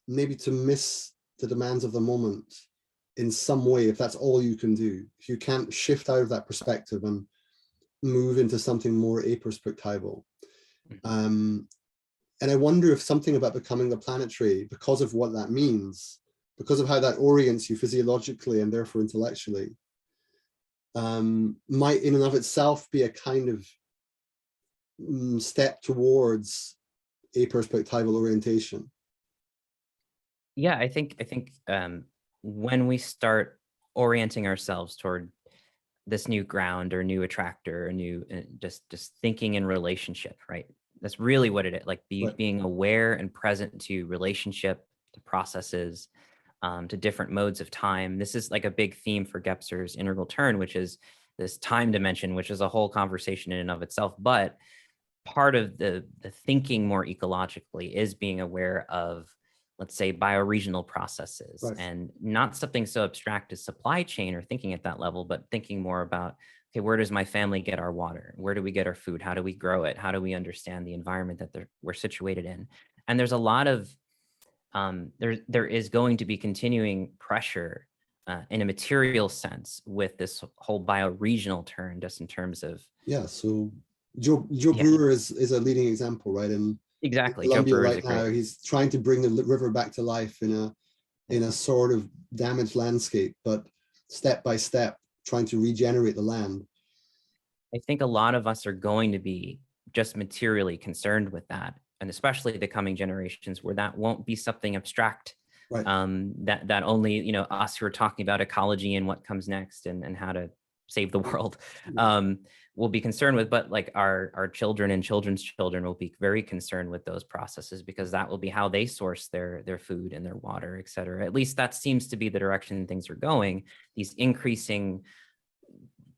maybe to miss the demands of the moment in some way, if that's all you can do. If you can't shift out of that perspective and move into something more aperspectival. And I wonder if something about becoming the planetary, because of what that means, because of how that orients you physiologically and therefore intellectually, might in and of itself be a kind of step towards aperspectival orientation. Yeah, I think when we start orienting ourselves toward this new ground or new attractor or new, just thinking in relationship, right? That's really what it is, like being aware and present to relationship, to processes, to different modes of time. This is like a big theme for Gebser's integral turn, which is this time dimension, which is a whole conversation in and of itself. But part of the thinking more ecologically is being aware of, let's say, bioregional processes, and not something so abstract as supply chain or thinking at that level, but thinking more about, okay, where does my family get our water? Where do we get our food? How do we grow it? How do we understand the environment that we're situated in? And there's a lot of, there is going to be continuing pressure in a material sense with this whole bioregional turn, just in terms of. Yeah, so Joe Brewer is a leading example, right? And exactly, Colombia Joe Brewer right now, he's trying to bring the river back to life in a sort of damaged landscape, but step by step trying to regenerate the land. I think a lot of us are going to be just materially concerned with that, and especially the coming generations, where that won't be something abstract, that only us who are talking about ecology and what comes next and how to save the world will be concerned with, but like our children and children's children will be very concerned with those processes, because that will be how they source their food and their water, et cetera. At least that seems to be the direction things are going. These increasing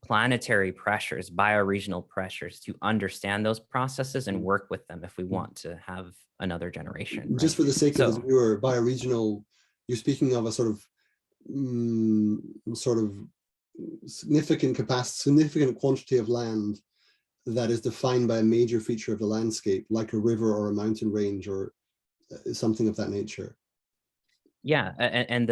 planetary pressures, bioregional pressures, to understand those processes and work with them if we want to have another generation. Just for the sake of the viewer, bioregional, you're speaking of a sort of significant capacity, significant quantity of land that is defined by a major feature of the landscape, like a river or a mountain range or something of that nature. Yeah, and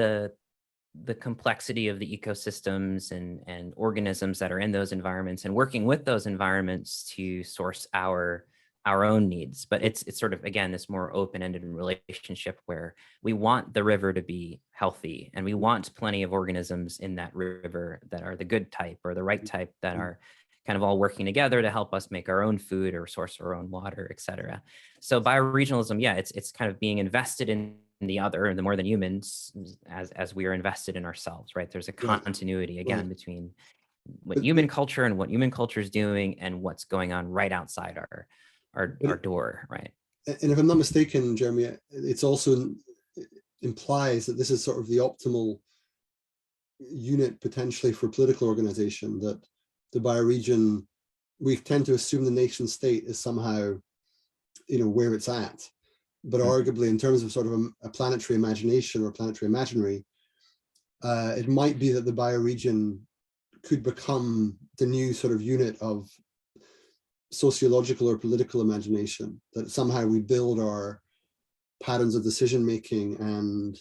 the complexity of the ecosystems and organisms that are in those environments, and working with those environments to source our own needs. But it's sort of, again, this more open-ended relationship where we want the river to be healthy, and we want plenty of organisms in that river that are the good type or the right type, that are kind of all working together to help us make our own food or source our own water, et cetera. So bioregionalism, yeah, it's kind of being invested in the other, and the more than humans, as we are invested in ourselves, right? There's a continuity, again, between what human culture and what human culture is doing and what's going on right outside our door, right? And if I'm not mistaken, Jeremy, it's also implies that this is sort of the optimal unit potentially for political organization, that the bioregion, we tend to assume the nation state is somehow, where it's at. But arguably, in terms of sort of a planetary imagination or planetary imaginary, it might be that the bioregion could become the new sort of unit of sociological or political imagination, that somehow we build our patterns of decision making and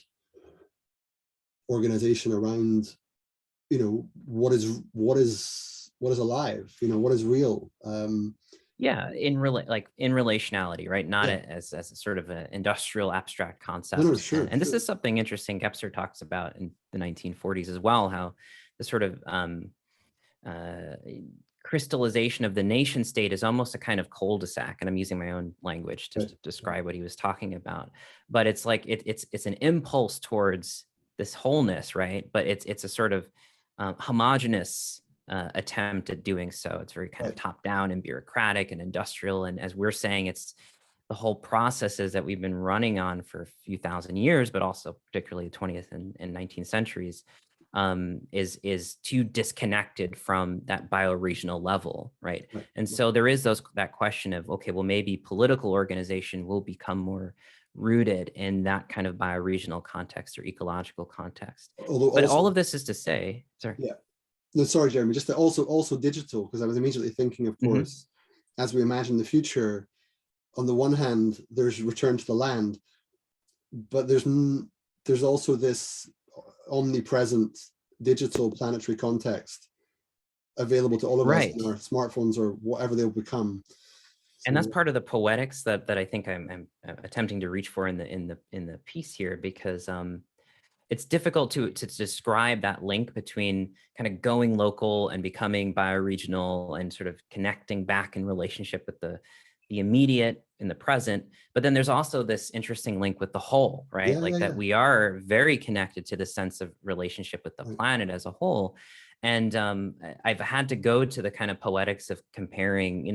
organization around, what is alive, what is real. Yeah, in relationality, right? Not as a sort of an industrial abstract concept. No, sure, and this is something interesting Gebser talks about in the 1940s as well, how the sort of crystallization of the nation state is almost a kind of cul-de-sac, and I'm using my own language to describe what he was talking about. But it's like it's an impulse towards this wholeness, right? But it's a sort of homogenous attempt at doing so. It's very kind of top down and bureaucratic and industrial. And as we're saying, it's the whole processes that we've been running on for a few thousand years, but also particularly the 20th and 19th centuries, is too disconnected from that bioregional level, right? And so there is that question of, okay, well, maybe political organization will become more rooted in that kind of bioregional context or ecological context. But all of this is to say, sorry. Yeah. No, sorry, Jeremy, just also digital, because I was immediately thinking, of course, as we imagine the future, on the one hand, there's return to the land, but there's also this omnipresent digital planetary context available to all of us in our smartphones or whatever they'll become. And that's part of the poetics that I think I'm attempting to reach for in the piece here, because it's difficult to describe that link between kind of going local and becoming bioregional and sort of connecting back in relationship with the immediate in the present. But then there's also this interesting link with the whole, right? That we are very connected to the sense of relationship with the planet as a whole. And I've had to go to the kind of poetics of comparing,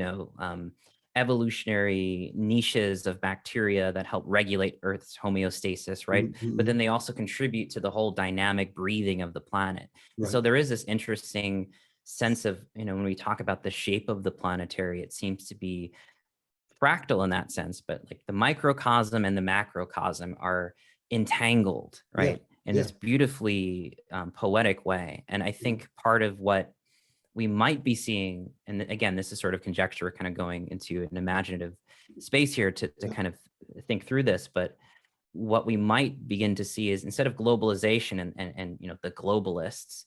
evolutionary niches of bacteria that help regulate Earth's homeostasis, right? But then they also contribute to the whole dynamic breathing of the planet. So there is this interesting sense of, when we talk about the shape of the planetary, it seems to be fractal in that sense, but like the microcosm and the macrocosm are entangled, right? In this beautifully poetic way. And I think part of what we might be seeing, and again, this is sort of conjecture, kind of going into an imaginative space here to kind of think through this, but what we might begin to see is, instead of globalization and the globalists,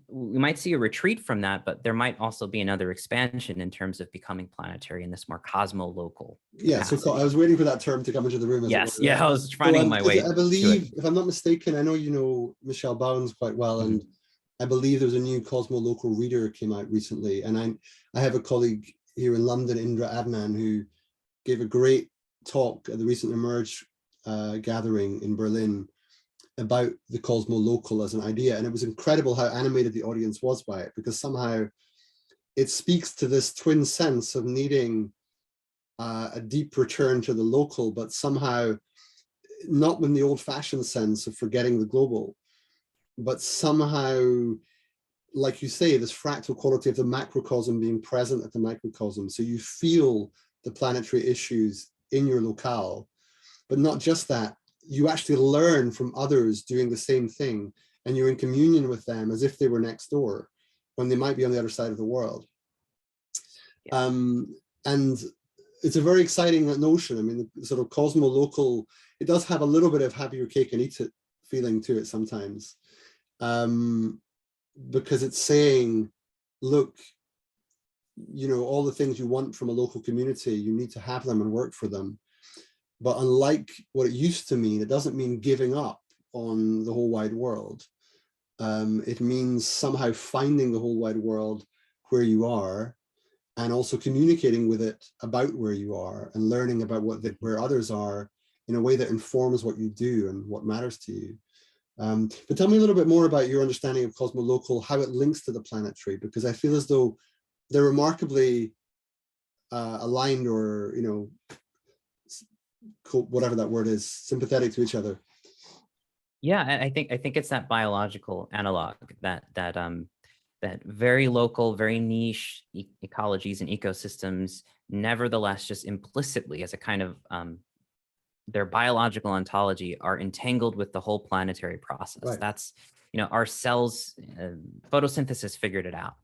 we might see a retreat from that, but there might also be another expansion in terms of becoming planetary in this more cosmo-local capacity. So I was waiting for that term to come into the room. Yes, I was finding my way. I believe, if I'm not mistaken, I know you know Michelle Bowens quite well, and I believe there's a new Cosmo-local reader came out recently, and I have a colleague here in London, Indra Adnan, who gave a great talk at the recent Emerge gathering in Berlin about the Cosmo-local as an idea, and it was incredible how animated the audience was by it, because somehow it speaks to this twin sense of needing a deep return to the local, but somehow not in the old-fashioned sense of forgetting the global, but somehow, like you say, this fractal quality of the macrocosm being present at the microcosm. So you feel the planetary issues in your locale, but not just that, you actually learn from others doing the same thing, and you're in communion with them as if they were next door when they might be on the other side of the world. And it's a very exciting notion. I mean, the sort of cosmo-local, it does have a little bit of have your cake and eat it feeling to it sometimes. because it's saying, look, you know, all the things you want from a local community, you need to have them and work for them. But unlike what it used to mean, it doesn't mean giving up on the whole wide world. It means somehow finding the whole wide world where you are, and also communicating with it about where you are, and learning about where others are in a way that informs what you do and what matters to you. But tell me a little bit more about your understanding of Cosmo-local, how it links to the planetary, because I feel as though they're remarkably aligned, or, you know, whatever that word is, sympathetic to each other. Yeah, I think it's that biological analog, that very local, very niche ecologies and ecosystems, nevertheless, just implicitly as a kind of their biological ontology, are entangled with the whole planetary process. Right. That's, you know, our cells, photosynthesis figured it out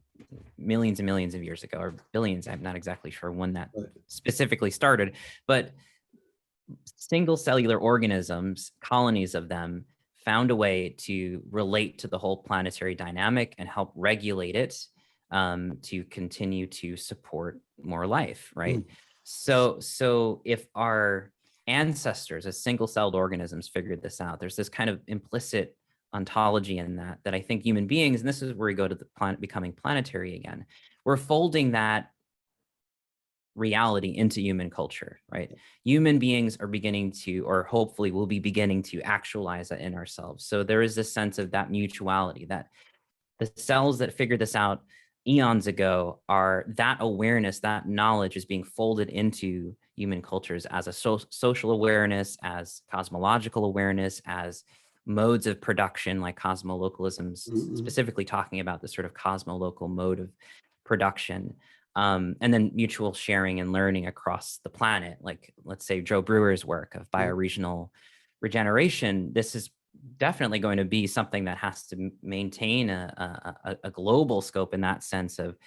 millions and millions of years ago, or billions. I'm not exactly sure when that specifically started, but single cellular organisms, colonies of them, found a way to relate to the whole planetary dynamic and help regulate it, to continue to support more life, right? So if our ancestors as single-celled organisms figured this out, there's this kind of implicit ontology in that I think human beings, and this is where we go to the planet becoming planetary again, we're folding that reality into human culture, right? Human beings are beginning to, or hopefully will be beginning to, actualize that in ourselves. So there is this sense of that mutuality, that the cells that figured this out eons ago, are that awareness, that knowledge is being folded into human cultures as a social awareness, as cosmological awareness, as modes of production, like cosmo-localism, specifically talking about this sort of cosmo-local mode of production. And then mutual sharing and learning across the planet, like, let's say, Joe Brewer's work of bioregional regeneration. This is definitely going to be something that has to maintain a global scope, in that sense of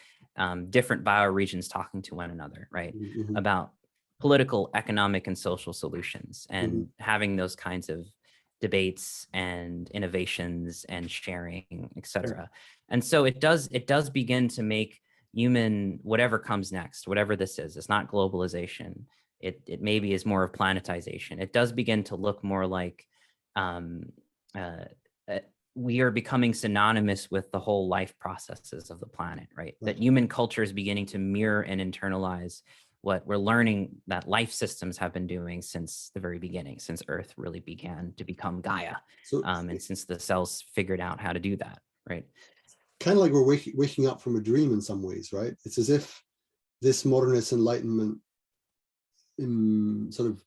different bioregions talking to one another, right? About political, economic, and social solutions, and having those kinds of debates and innovations and sharing, et cetera. And so it does begin to make human, whatever comes next, whatever this is, it's not globalization. It maybe is more of planetization. It does begin to look more like we are becoming synonymous with the whole life processes of the planet, right? That human culture is beginning to mirror and internalize what we're learning that life systems have been doing since the very beginning, since Earth really began to become Gaia, and since the cells figured out how to do that, right? Kind of like we're waking up from a dream in some ways, right? It's as if this modernist enlightenment sort of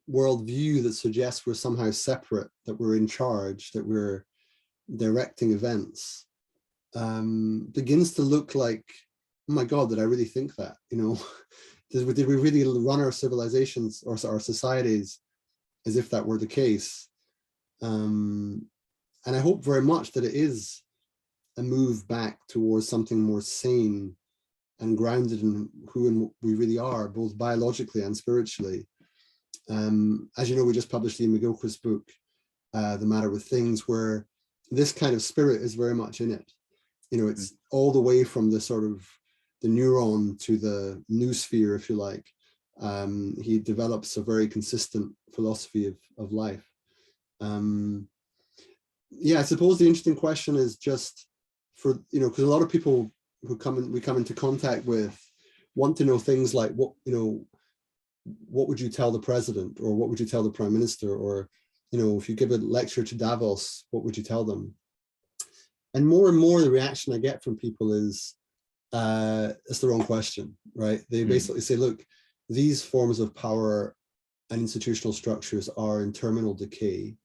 worldview that suggests we're somehow separate, that we're in charge, that we're directing events, begins to look like, oh my God, did I really think that? You know, did we really run our civilizations or our societies as if that were the case? And I hope very much that it is a move back towards something more sane and grounded in who we really are, both biologically and spiritually. As you know, we just published Ian McGilchrist's book, The Matter with Things, where this kind of spirit is very much in it. You know, it's all the way from the sort of the neuron to the noosphere, if you like. He develops a very consistent philosophy of life. Yeah, I suppose the interesting question is just for, you know, because a lot of people who we come into contact with want to know things like, what, you know, what would you tell the president, or what would you tell the prime minister, or, you know, if you give a lecture to Davos, what would you tell them? And more the reaction I get from people is, it's the wrong question, right? They basically say, look, these forms of power and institutional structures are in terminal decay.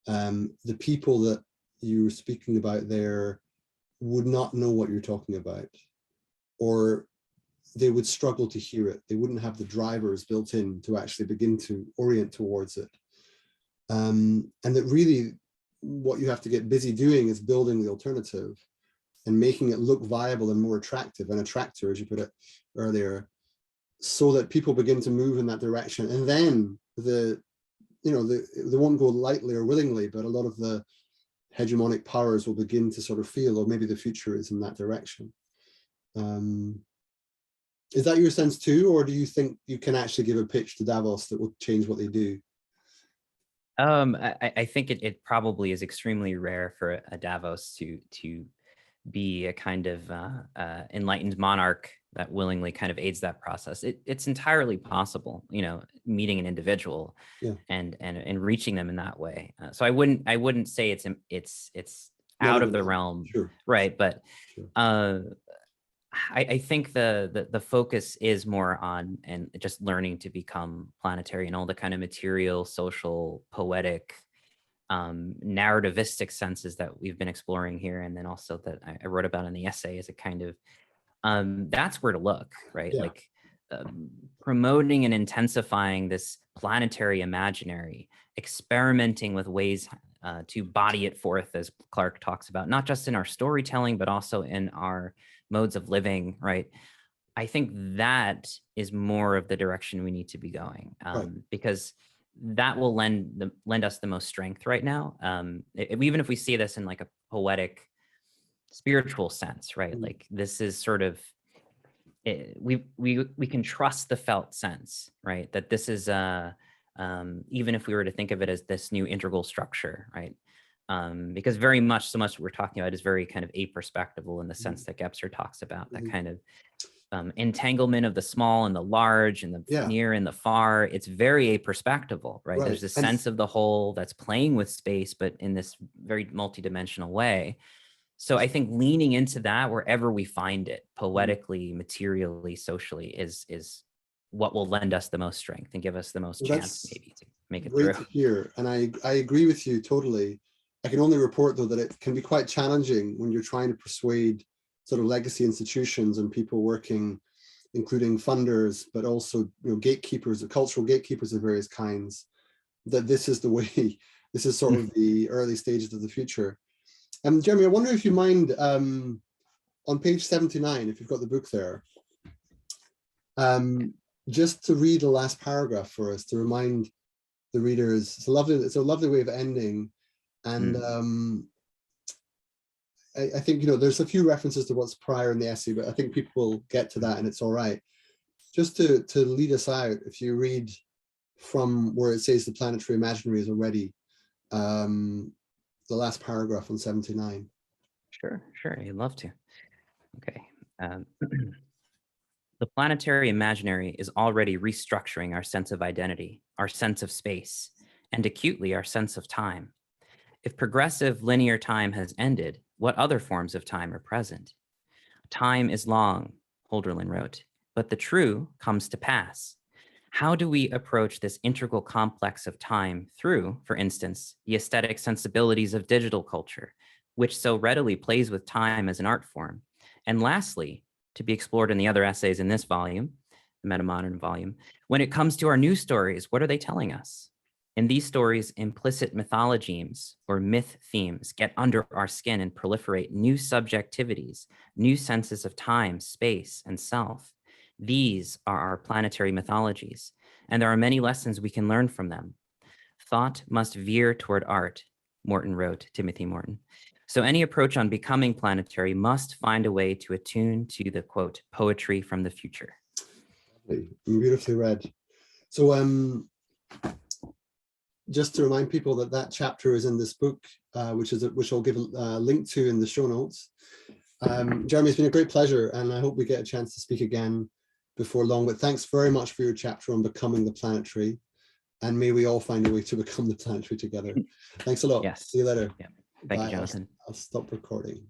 The people that you were speaking about there would not know what you're talking about, or they would struggle to hear it. They wouldn't have the drivers built in to actually begin to orient towards it. And that really what you have to get busy doing is building the alternative and making it look viable and more attractive, an attractor, as you put it earlier, so that people begin to move in that direction. And then they won't go lightly or willingly, but a lot of the hegemonic powers will begin to sort of feel, or maybe the future is in that direction. Is that your sense too, or do you think you can actually give a pitch to Davos that will change what they do? I think it probably is extremely rare for a Davos to be a kind of enlightened monarch that willingly kind of aids that process. It's entirely possible, you know, meeting an individual, Yeah. and reaching them in that way. So I wouldn't say it's out of the realm, sure. right? But Sure. I think the focus is more on and just learning to become planetary and all the kind of material, social, poetic, narrativistic senses that we've been exploring here, and then also that I wrote about in the essay as a kind of that's where to look, right? Yeah. Like promoting and intensifying this planetary imaginary, experimenting with ways to body it forth, as Clark talks about, not just in our storytelling, but also in our modes of living, right? I think that is more of the direction we need to be going, Right. because that will lend us the most strength right now. Even if we see this in like a poetic, spiritual sense, right? Mm. Like this is sort of we can trust the felt sense, right? That this is even if we were to think of it as this new integral structure, right? Because very much so much what we're talking about is very kind of aperspectival in the sense that Gebser talks about, that kind of entanglement of the small and the large and the near and the far. It's very aperspectival, right? There's this sense of the whole that's playing with space, but in this very multidimensional way. So I think leaning into that wherever we find it, poetically, materially, socially, is what will lend us the most strength and give us the most chance maybe to make it through. Great to hear. And I agree with you totally. I can only report though that it can be quite challenging when you're trying to persuade sort of legacy institutions and people working, including funders, but also, you know, gatekeepers, cultural gatekeepers of various kinds, that this is the way, this is sort of the early stages of the future. Jeremy, I wonder if you mind, on page 79, if you've got the book there, just to read the last paragraph for us to remind the readers. It's a lovely way of ending. And I think, you know, there's a few references to what's prior in the essay, but I think people will get to that and it's all right. Just to lead us out, if you read from where it says the planetary imaginaries already, the last paragraph on 79. Sure, I'd love to. Okay. The planetary imaginary is already restructuring our sense of identity, our sense of space, and acutely our sense of time. If progressive linear time has ended, what other forms of time are present? Time is long, Holderlin wrote, but the true comes to pass. How do we approach this integral complex of time through, for instance, the aesthetic sensibilities of digital culture, which so readily plays with time as an art form? And lastly, to be explored in the other essays in this volume, the metamodern volume, when it comes to our news stories, what are they telling us? In these stories, implicit mythologemes or myth themes get under our skin and proliferate new subjectivities, new senses of time, space, and self. These are our planetary mythologies, and there are many lessons we can learn from them. Thought must veer toward art, Morton wrote, Timothy Morton. So any approach on becoming planetary must find a way to attune to the, quote, poetry from the future. Beautifully read. So just to remind people that that chapter is in this book, which I'll give a link to in the show notes. Jeremy, it's been a great pleasure, and I hope we get a chance to speak again before long. But thanks very much for your chapter on becoming the planetary, and may we all find a way to become the planetary together. Thanks a lot. Yes. See you later. Yeah. Thank Bye. you, Jonathan. I'll stop recording.